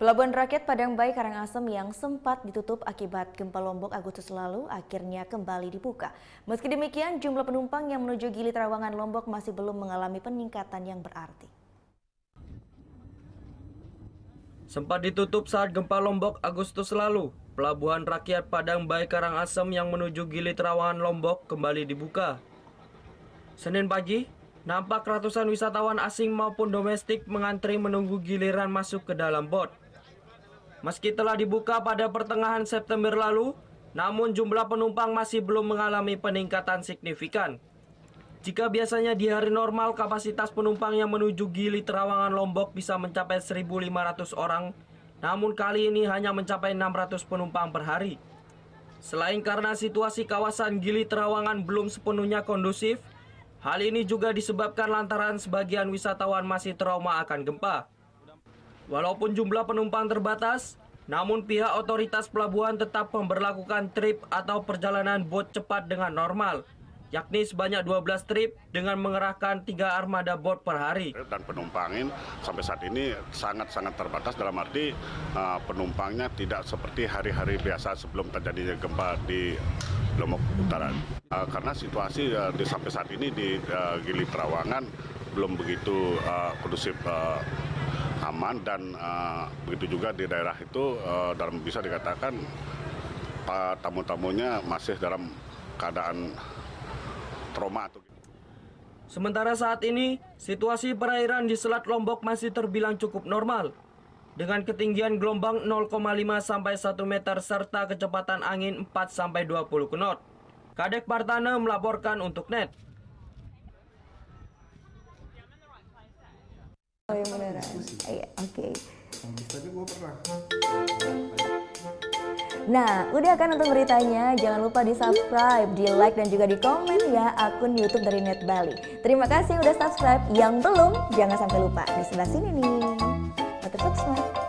Pelabuhan rakyat Padangbai Karangasem yang sempat ditutup akibat gempa Lombok Agustus lalu akhirnya kembali dibuka. Meski demikian, jumlah penumpang yang menuju Gili Trawangan Lombok masih belum mengalami peningkatan yang berarti. Sempat ditutup saat gempa Lombok Agustus lalu, Pelabuhan rakyat Padangbai Karangasem yang menuju Gili Trawangan Lombok kembali dibuka. Senin pagi, nampak ratusan wisatawan asing maupun domestik mengantri menunggu giliran masuk ke dalam bot. Meski telah dibuka pada pertengahan September lalu, namun jumlah penumpang masih belum mengalami peningkatan signifikan. Jika biasanya di hari normal kapasitas penumpang yang menuju Gili Trawangan Lombok bisa mencapai 1.500 orang, namun kali ini hanya mencapai 600 penumpang per hari. Selain karena situasi kawasan Gili Trawangan belum sepenuhnya kondusif, hal ini juga disebabkan lantaran sebagian wisatawan masih trauma akan gempa. Walaupun jumlah penumpang terbatas, namun pihak otoritas pelabuhan tetap memberlakukan trip atau perjalanan bot cepat dengan normal, yakni sebanyak 12 trip dengan mengerahkan 3 armada bot per hari. Dan penumpangin sampai saat ini sangat-sangat terbatas, dalam arti penumpangnya tidak seperti hari-hari biasa sebelum terjadinya gempa di Lombok Utara. Karena situasi sampai saat ini di Gili Trawangan belum begitu kondusif, aman, dan begitu juga di daerah itu dalam bisa dikatakan tamu-tamunya masih dalam keadaan trauma. Sementara saat ini, situasi perairan di Selat Lombok masih terbilang cukup normal, dengan ketinggian gelombang 0,5 sampai 1 meter serta kecepatan angin 4 sampai 20 knot. Kadek Partana melaporkan untuk NET. Oh yang beneran, iya, oke. Nah, udah kan untuk beritanya? Jangan lupa di subscribe, di like, dan juga di komen ya akun YouTube dari Net Bali. Terima kasih udah subscribe. Yang belum, jangan sampai lupa di sebelah sini nih. Subscribe.